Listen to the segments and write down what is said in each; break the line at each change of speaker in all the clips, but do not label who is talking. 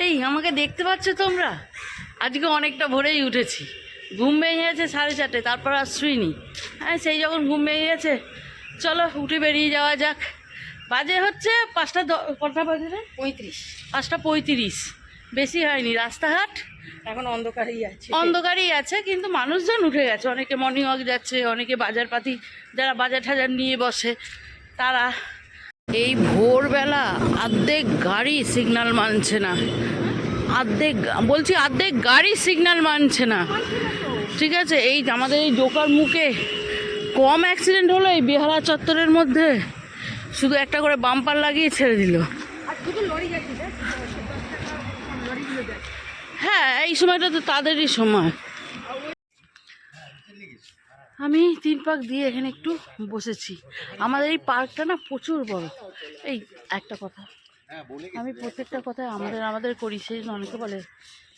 এই আমাকে দেখতে পাচ্ছ তোমরা? আজকে অনেকটা ভোরেই উঠেছি, ঘুম ভেঙে গেছে 4:30, তারপর আর শুইনি। হ্যাঁ, সেই যখন ঘুম ভেঙে গেছে চলো উঠে বেরিয়ে যাওয়া যাক। বাজে হচ্ছে 5টা, কটা বাজে রে?
35।
5:35, বেশি হয়নি। রাস্তাঘাট
এখন অন্ধকারই আছে,
অন্ধকারই আছে, কিন্তু মানুষজন উঠে গেছে। অনেকে মর্নিং ওয়াক যাচ্ছে, অনেকে বাজারপাতি, যারা বাজার টাজার নিয়ে বসে তারা। এই ভোরবেলা অর্ধেক গাড়ি সিগন্যাল মানছে না, অর্ধেক গাড়ি সিগন্যাল মানছে না। ঠিক আছে, এই আমাদের এই জোকার মুখে কম অ্যাক্সিডেন্ট হলো এই বেহালা চত্বরের মধ্যে, শুধু একটা করে বাম্পার লাগিয়ে ছেড়ে দিল। হ্যাঁ, এই সময়টা তো তাদেরই সময়। আমি 3 পাক দিয়ে এখানে একটু বসেছি। আমাদের এই পার্কটা না প্রচুর বড়। এই একটা কথা, আমি প্রত্যেকটা কথায় আমাদের করি, সেই জন্য অনেকে বলে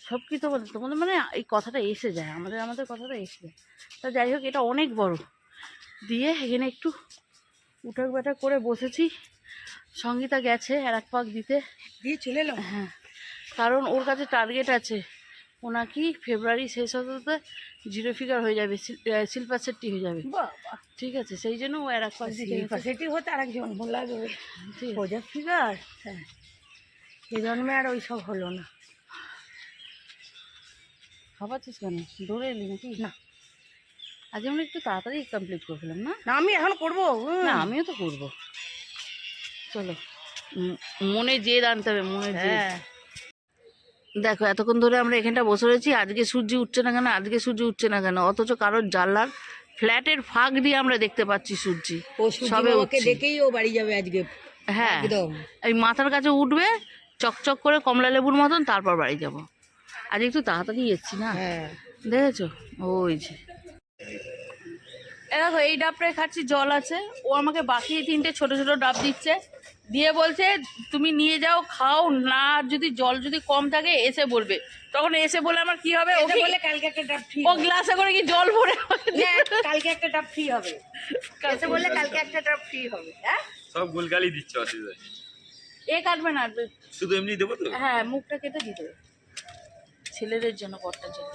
সব কি তো বলে তোমাদের, মানে এই কথাটা এসে যায়, আমাদের কথাটা এসে যায়। তা যাই হোক, এটা অনেক বড় দিয়ে এখানে একটু উঠাক ব্যাটাক করে বসেছি। সঙ্গীতা গেছে আর 1 পাক দিয়ে
চলে এলো।
হ্যাঁ, কারণ ওর কাছে টার্গেট আছে, ও নাকি ফেব্রুয়ারি শেষ হতে 0 ফিগার হয়ে যাবে, শিল্পা সেট্টি হয়ে যাবে। ঠিক আছে, সেই জন্য ও 1 পাক দিয়ে
সেটি হতে আরেকজন লাগবে সোজা ফিগার। হ্যাঁ, এই জন্মে আর ওই সব হলো না।
ভাবাচ্ছিস কেন? দৌড়ে এলি নাকি?
না,
আজ আমরা একটু তাড়াতাড়ি কমপ্লিট করে ফেলাম না?
না আমি এখন করবো।
না, আমিও তো করবো। চলো, মনে জেদ আনতে হবে, মনে জেদ।
হ্যাঁ,
দেখো এতক্ষণ ধরে আমরা এখানটা বসে রয়েছি, আজকে সূর্য উঠছে না কেন, অথচ কারোর জানলার ফ্ল্যাটের ফাঁক দিয়ে আমরা দেখতে পাচ্ছি সূর্য সবে উঠছে।
দেখেই ও বাড়ি যাবে আজকে।
হ্যাঁ,
একদম
এই মাথার কাছে উঠবে চকচক করে কমলা লেবুর মতন, তারপর বাড়ি যাব। আজ একটু তাড়াতাড়ি এসছি না?
হ্যাঁ,
দেখেছো? ওই যে দেখো, এই ডাবটায় খাচ্ছি, জল আছে। ও আমাকে বাকি 3টে ছোট ছোট ডাব দিচ্ছে, দিয়ে বলছে তুমি নিয়ে যাও, খাও না, যদি জল যদি কম থাকে এসে বলবে। তখন এসে বলে আমার কি হবে?
বলে কালকে একটা ডাব ফ্রি,
ও গ্লাসে করে কি জল ভরে
কালকে একটা ডাব ফ্রি হবে। এসে বলে কালকে একটা ডাব ফ্রি হবে। হ্যাঁ,
সব গুলগালি দিচ্ছে অসুবিধা নেই।
এ কাটবে না,
শুধু এমনি দেবো তো?
হ্যাঁ, মুখটা কেটে দিতে হবে ছেলেদের জন্য, বড়টার জন্য।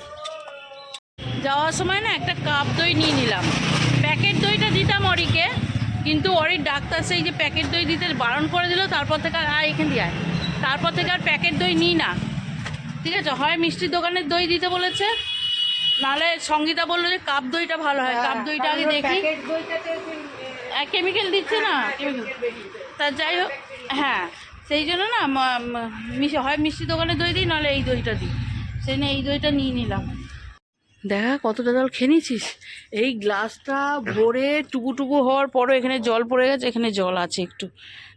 যাওয়ার সময় না একটা কাপ দই নিয়ে নিলাম। প্যাকেট দইটা দিতাম অরিকে, কিন্তু অরির ডাক্তার সেই যে প্যাকেট দই দিতে বারণ করে দিল। তারপর থেকে আর এখান দিয়ে তারপর থেকে আর প্যাকেট দই নিই না। ঠিক আছে, হয় মিষ্টির দোকানের দই দিতে বলেছে, নাহলে সঙ্গীতা বললো যে কাপ দইটা ভালো হয়। কাপ দইটা আগে দেখি, কেমিক্যাল দিচ্ছে না, তা যাই হোক। হ্যাঁ, সেই জন্য না হয় মিষ্টি দোকানের দই দিই, নাহলে এই দইটা দিই। সেই জন্য এই দইটা নিয়ে নিলাম। দেখা কতটা জল খেয়ে নিয়েছিস? এই গ্লাসটা ভরে টুকু হওয়ার পরও এখানে জল পড়ে গেছে, এখানে জল আছে একটু।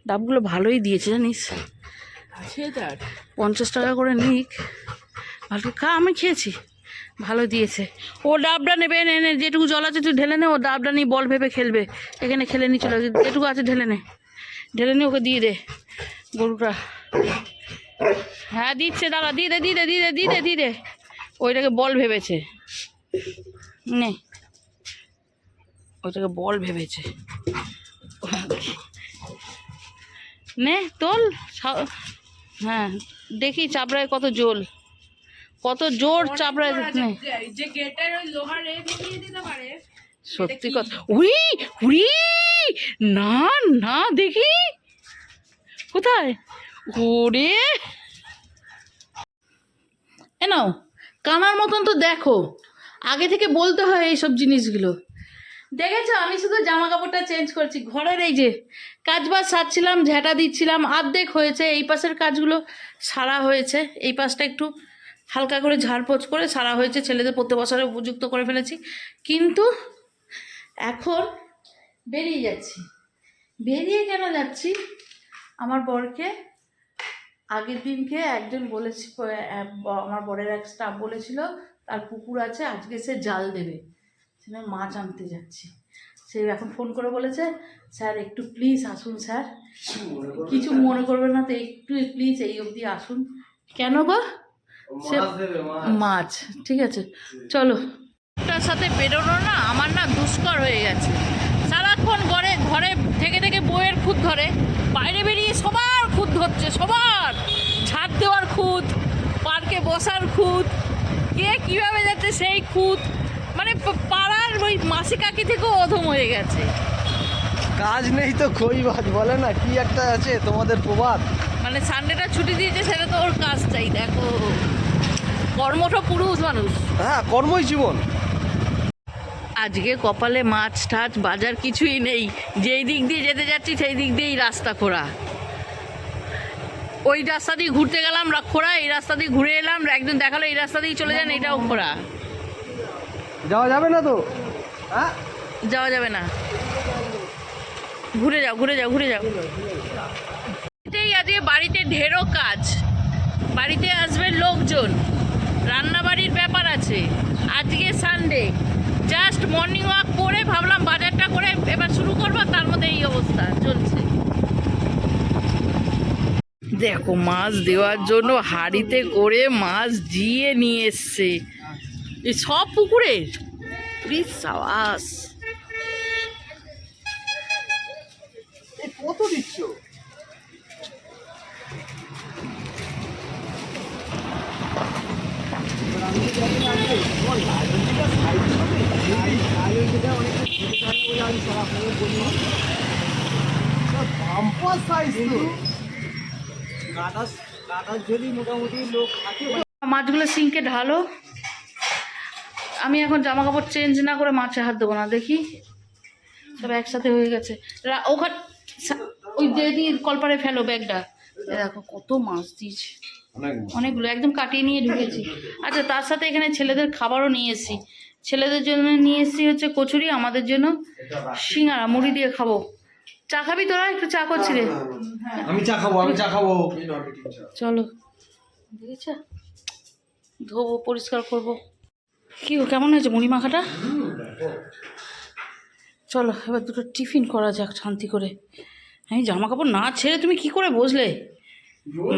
ডাবগুলো ভালোই দিয়েছে জানিস, 50 টাকা করে নিক, ভালো খা। আমি খেয়েছি, ভালো দিয়েছে। ও ডাবটা নেবে, এনে যেটুকু জল আছে তুই ঢেলে নে। ও ডাবটা নিয়ে বল ভেবে খেলবে, এখানে খেলে নিয়ে চলে, যেটুকু আছে ঢেলে নে, ওকে দিয়ে দে গরুটা। হ্যাঁ দিচ্ছে, দাঁড়া, দিয়ে দে। ওইটাকে বল ভেবেছে, নে, ওইটাকে বল ভেবেছে। নে তোল। হ্যাঁ, দেখি চাপড়ায় কত জোর চাপড়ায়। সত্যি কথা। উড়ি না দেখি কোথায় ওরে। নাও, কানার মতন তো দেখো, আগে থেকে বলতে হয় এইসব জিনিসগুলো। দেখেছো, আমি শুধু জামা কাপড়টা চেঞ্জ করছি। ঘরের এই যে কাজবাজ সারছিলাম, ঝাঁটা দিচ্ছিলাম, অর্ধেক হয়েছে। এই পাশের কাজগুলো সারা হয়েছে, এই পাশটা একটু হালকা করে ঝাড়পোছ করে সারা হয়েছে, ছেলেদের পড়তে বসারে উপযুক্ত করে ফেলেছি। কিন্তু এখন বেরিয়ে কেন যাচ্ছি? আমার বরকে আগের দিনকে একজন বলেছি, আমার বরের এক স্টাফ বলেছিল তার পুকুর আছে, আজকে সে জাল দেবে, সেখানে মাছ আনতে যাচ্ছি। সে এখন ফোন করে বলেছে, স্যার একটু প্লিজ আসুন স্যার, কিছু মনে করবেন না তো, একটু প্লিজ এই অবধি আসুন। কেন গো? সে মাছ, ঠিক আছে চলো। তার সাথে বেরোনো না আমার না দুষ্কর হয়ে গেছে। সারাক্ষণ ঘরে থেকে বইয়ের খুঁত ধরে, বাইরে বেরিয়ে সবার খুঁত ধরছে, সবার ঝাড় দেওয়ার খুঁত, বসার খুঁত, কে কিভাবে যাচ্ছে সেই খুঁত, মানে পাড়ার ওই মাসি কাকি থেকেও অধম হয়ে গেছে।
কাজ নেই তো কই বাদ বলে না, কি একটা আছে তোমাদের প্রবাদ।
মানে সানডেটা ছুটি দিয়েছে সেটা তো ওর কাজ চাই, দেখো কর্মঠ পুরুষ মানুষ।
হ্যাঁ, কর্মই জীবন।
আজকে কপালে মাছ টাছ বাজার কিছুই নেই, যেই দিক দিয়ে যেতে যাচ্ছি সেই দিক দিয়েই রাস্তা খোঁড়া। ওই রাস্তা দিয়ে ঘুরতে গেলাম খোঁড়া, এই রাস্তা দিয়ে ঘুরে এলাম, একজন দেখালো এই রাস্তা দিয়ে চলে যান, এটাও খোঁড়া।
যাওয়া যাবে না তো? হ্যাঁ,
যাওয়া যাবে না, ঘুরে যাও ঘুরে যাও ঘুরে যাও। এটাই আজকে বাড়িতে ঢেরো কাজ, বাড়িতে আসবে লোকজন, রান্নাবাড়ির ব্যাপার আছে। আজকে সানডে, জাস্ট মর্নিং ওয়াক করে ভাবলাম বাজারটা করে এবার শুরু করবো, তার মধ্যে এই অবস্থা চলছে। দেখো মাছ দেওয়ার জন্য হাঁড়িতে করে মাছ জিয়ে নিয়ে এসছে, এই সব পুকুরের সাবাস।
কত দিচ্ছ?
মাছগুলো সিঙ্কে ঢালো, আমি এখন জামা কাপড় চেঞ্জ না করে মাছে হাত দেবো না, দেখি সব একসাথে হয়ে গেছে। ওখানে ওই দিয়ে কলপারে ফেলো ব্যাগটা। দেখো কত মাছ দিয়েছে, অনেকগুলো একদম কাটিয়ে নিয়ে ঢুকেছি। আচ্ছা, তার সাথে এখানে ছেলেদের খাবারও নিয়ে এসেছি। ছেলেদের জন্য নিয়ে এসেছি হচ্ছে কচুরি, আমাদের জন্য সিঙ্গারা, মুড়ি দিয়ে খাবো। চা খাবি তোরা? একটু চা করছি রে।
আমি চা খাবো, আমি চা খাবো।
চলো, দেখেছ, ধোবো, পরিষ্কার করবো। কি কেমন হয়েছে মুড়ি মাখাটা? চলো এবার দুটো টিফিন করা যাক শান্তি করে। আমি জামা কাপড় না ছেড়ে তুমি কি করে বসলে?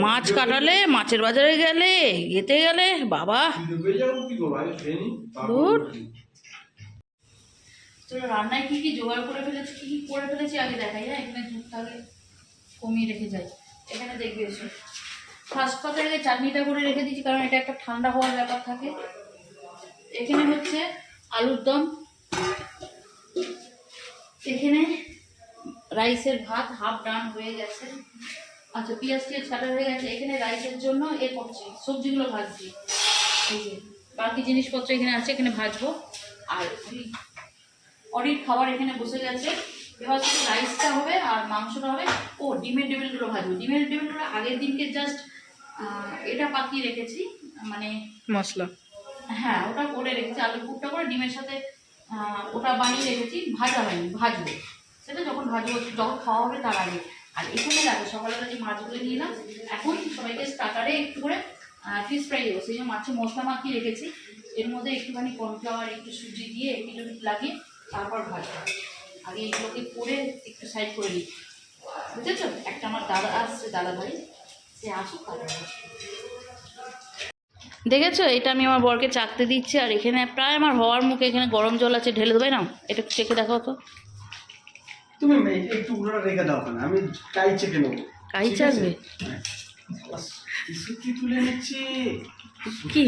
মাছ কাটালে, মাছের বাজারে গেলে, এতে গেলে, বাবা ধুর। চলো রান্নায় কি কি জোগাড় করে ফেলেছি, কি কি করে ফেলেছি আগে দেখাই। হ্যাঁ, এখানে দুধ আগে কমিয়ে রেখে যাই, এখানে দেখবে এসে ফার্স্ট পাতে আগে চাটনিটা করে রেখে দিচ্ছি, কারণ এটা একটা ঠান্ডা হওয়ার ব্যাপার থাকে। এখানে হচ্ছে আলুর দম, এখানে রাইসের ভাত হাফ ডান হয়ে গেছে। আচ্ছা, পেঁয়াজ টিয়াজ কাটা হয়ে গেছে। এখানে রাইসের জন্য করছি, সবজিগুলো ভাজছি। এই যে বাকি জিনিসপত্র এখানে আছে, এখানে ভাজবো। আর অডিট খাবার এখানে বসে গেছে, এবার শুধু রাইসটা হবে আর মাংসটা হবে। ও ডিমের টেবিলগুলো ভাজবো। ডিমের টেবিলগুলো আগের দিনকে জাস্ট এটা পাকিয়ে রেখেছি, মানে মশলা, হ্যাঁ ওটা করে রেখেছি, আলু পুরটা করে ডিমের সাথে ওটা বানিয়ে রেখেছি, ভাজা হয়নি, ভাজবো সেটা যখন ভাজবো, যখন খাওয়া হবে তার আগে। আর এখানে লাগে সকালবেলা যে মাছগুলো নিয়ে এলাম, এখন সবাইকে স্টার্টারে একটু করে ফিশ ফ্রাই দেবো, সেই জন্য মাছে মশলা মাখিয়ে রেখেছি। এর মধ্যে একটুখানি কর্নফ্লাওয়ার, একটু সুজি দিয়ে একটু লাগিয়ে তারপর ভাজবো। আগে এগুলোকে করে একটু সাইড করে নিই, বুঝেছো? একটা আমার দাদা আসছে, দাদা ভাই, সে আসুক। দেখেছো, এটা আমি আমার বরকে চাকতে দিচ্ছি। আর এখানে প্রায় আমার হওয়ার মুখে, এখানে গরম জল আছে, ঢেলে দেবে না? এটা চেখে দেখাও তো।
তুমি একটু উড়োটা রেখে দাও, আমি কাই চেখে নেবো।
কাই চাকবে
কি তুলে নিচ্ছি?
কি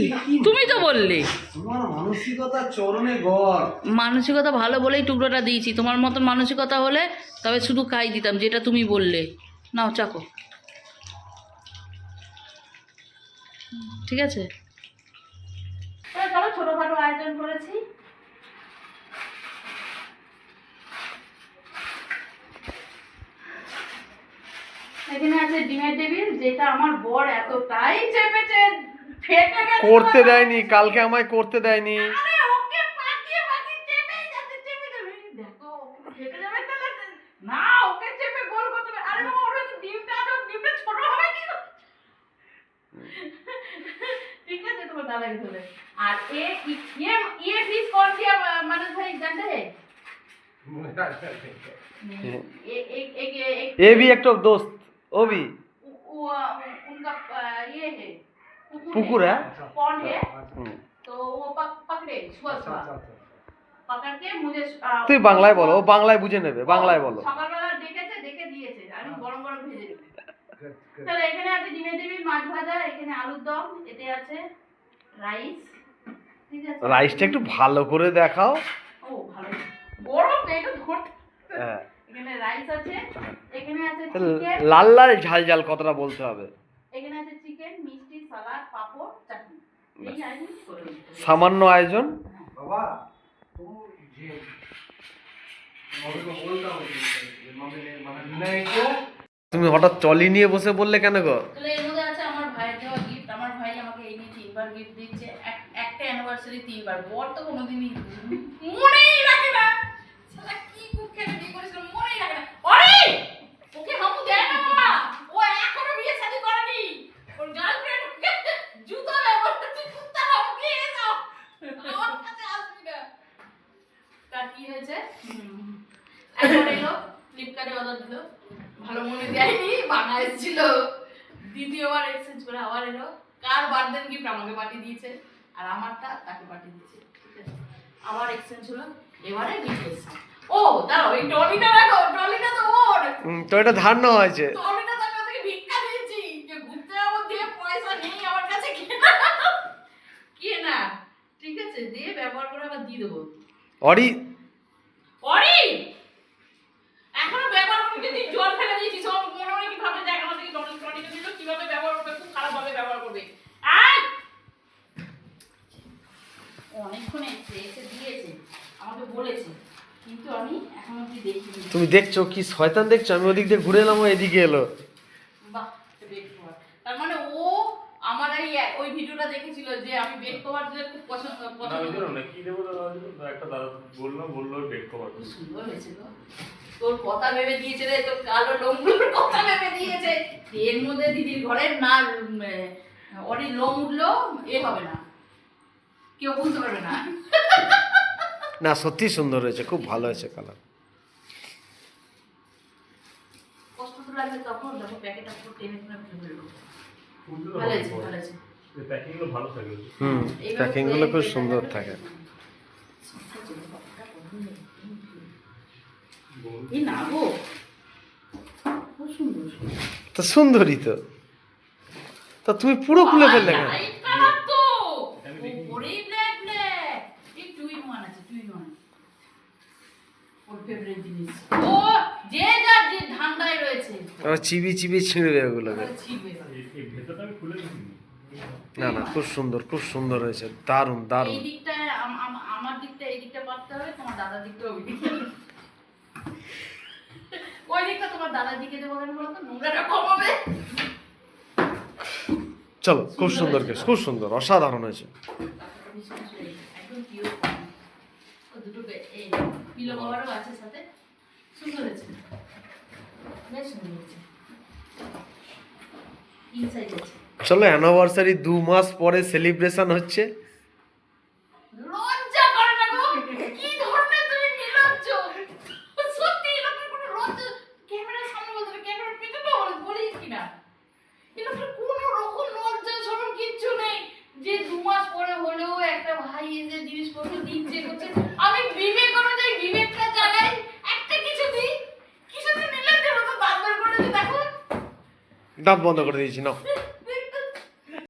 তুমি তো বললে
তোমার মানসিকতা চরণে গড়।
মানসিকতা ভালো বলেই টুকরোটা দিয়েছি, তোমার মতন মানসিকতা হলে তবে শুধু খাই দিতাম, যেটা তুমি বললে। নাও চাকো, ঠিক আছে? চলো, ছোটখাটো আয়োজন করেছি। এখানে আছে ডিমের টেবিল, যেটা আমার বর এতটাই চেপেছে ফেটে গেছে,
করতে দেয়নি, কালকে আমায় করতে দেয়নি।
আরে ওকে পাকিয়ে পাকিয়ে চেপেই যাচ্ছে, চেপে যাবে। দেখো ফেটে যাবে তাহলে না, ওকে চেপে গোল করতে হবে। আরে বাবা, ওটা তো ডিমটা আছে, ডিমটা ছোট হবে কি করে? ঠিক আছে, তোমার দাদাকে ধরে। আর ये फिश कौन सी है मनोज भाई, जानते हैं?
ये भी एक तो दोस्त, वो भी
उनका ये है,
पुकुर है,
पॉन्ड है, तो वो पकड़े सुबह सुबह पकड़ के मुझे।
তুই বাংলায় বলো, ও বাংলায় বুঝে নেবে, বাংলায় বলো।
সকালবেলা ডেকেছে, ডেকে দিয়েছে, আমি গরম গরম ভেজে দেবো। তাহলে এখানে আছে ডিমের টেবিল, মাছ ভাজা, এখানে আলুর দম, এতে আছে রাইস, ঠিক আছে?
রাইসটা একটু ভালো করে দেখাও।
ও ভালো, গরম একটু ধরতে।
হ্যাঁ,
এখানে রাইস আছে, এখানে আছে
তো
চিকেন,
লাল লাল ঝাল ঝাল কথাটা বলতে হবে।
এখানে আছে চিকেন, মিষ্টি, সালাদ, পাপড়, চাটনি। এই আইটেম করে দিতে হবে।
সামান্য আয়োজন। তুমি হঠাৎ ট্রলি নিয়ে বসে বললে কেন গো?
তাহলে এর মধ্যে আছে আমার ভাইয়ের দেওয়া গিফট। আমার ভাই আমাকে এই নিয়ে 3বার গিফট দিচ্ছে, একটা অ্যানিভার্সারি 3বার। বর তো কোনোদিনই মনেই রাখে না। শালা কি কুক খেলে বিয়ে করেছিল মনেই রাখে না। আরে ওকে হামু দেয় না বাবা, ও এখনো বিয়ে শাদী করেনি। ওর গার্লফ্রেন্ড জুতো ব্যবহার করছে, কুত্তা হামু দিয়ে দাও, আমার কাছে আসবি না। তার কি হয়েছে, একবার এলো ফ্লিপকার্টে অর্ডার দিল, ভালো মনে দেয়নি, ভাঙা এসেছিল। দ্বিতীয়বার এক্সচেঞ্জ করে আবার এলো, কার বার্থডে গিফট আমাকে পাঠিয়ে দিয়েছে, আর আমারটা তাকে পাঠিয়ে দিয়েছে, ঠিক আছে? আবার এক্সচেঞ্জ হলো, এবারে গিফট এসেছে। ও দাঁড়াও, এই ট্রলিটা দেখো, ট্রলিটা তো ওর।
তো এটা ধার নেওয়া হয়েছে।
ট্রলিটা তো আমি ওদেরকে ভিক্ষা দিয়েছি, যে ঘুরতে যাবো, দিয়ে পয়সা নেই আমার কাছে, কেনা, ঠিক আছে? দিয়ে ব্যবহার করে আবার দিয়ে দেবো।
অরি
অরি এখনো ব্যবহার করতে তুই জল ফেলে দিয়েছিস, সব মনে মনে কি ভাবে, দেখ আমাদের টনিটা দিল কিভাবে ব্যবহার করবে, খুব খারাপ ভাবে ব্যবহার করবে। আয় অনেকক্ষণ এসে দিয়েছে, আমাকে বলেছে, কিন্তু আমি এখন অব্দি দেখিনি।
তুমি দেখছো কি শয়তান দেখছো? আমি ওদিক দিয়ে ঘুরে এলাম, ও এদিকে এলো।
বাহ, বেড কভার। তার মানে ও আমার এই ওই ভিডিওটা দেখেছিল যে আমি বেড কভার দিলে খুব পছন্দ করি।
না কি দেবো দাদা, একটা দাদা বললো বেড কভার।
সুন্দর হয়েছে তো, তোর কথা ভেবে দিয়েছে রে, তোর কালো লোমগুলোর কথা ভেবে দিয়েছে। এর মধ্যে দিদির ঘরের না অরির লোম উঠলো, এ হবে না, কেউ বুঝতে পারবে না।
না সত্যি সুন্দর হয়েছে, খুব ভালো হয়েছে কালার।
কষ্ট তো লাগবে তখন, যখন প্যাকেটটা পুরো টেনে টেনে ফেললো। ভালো হয়েছে, ভালো হয়েছে।
প্যাকিং গুলো ভালো থাকে।
প্যাকিং গুলো খুব সুন্দর থাকে।
এই না গো, খুব সুন্দর।
তো সুন্দরই তো। তা তুমি পুরো খুলে ফেললে কেন?
লাইট কালার তো, ওপরেই ব্ল্যাক ব্ল্যাক। এই 2 in 1 আছে, 2 in 1। ওর ফেভারিট জিনিস। ও যে যার যে ধান্দায় রয়েছে।
আবার চিবি চিবি ছিঁড়বে ওগুলোকে।
ছিড়বে।
এই ভেতরটা আমি খুলে দিই।
না না, খুব সুন্দর, খুব সুন্দর হয়েছে, দারুণ দারুণ।
এই দিকটা আমার দিকটা এই দিকটা পাততে হবে, তোমার দাদার দিকটা ওই দিকে। ওই দিকটা তোমার দাদার দিকে দেবো কেন বলো তো, নোংরাটা কম হবে।
চলো, খুব সুন্দর কেস, খুব সুন্দর, অসাধারণ হয়েছে।
একদম পিওর। ও দুটো এই পিলো কভারও আছে সাথে, সুন্দর হয়েছে, বেশ সুন্দর হয়েছে। ইনসাইড আছে।
চলো, অ্যানিভার্সারি 2 মাস পরে সেলিব্রেশন হচ্ছে।
লজ্জা করে না গো, কি ধরনের তুমি নির্লজ্জ, সত্যি এরকম কোনো লজ্জা ক্যামেরার সামনে বলতে হবে, ক্যামেরার পেছনে বলিস কিনা, এরকম কোনো রকম লজ্জা শরম কিচ্ছু নেই, যে 2 মাস পরে হলেও একটা ভাই এসে জিনিসপত্র দিচ্ছে করছে, আমি বিবেক অনুযায়ী বিবেকটা চালাই, একটা কিছু দিই, কিছু দিন নির্লজ্জের মতো দাঁত বের করে দেখো।
দাঁত বন্ধ করে দিয়েছি, নাও।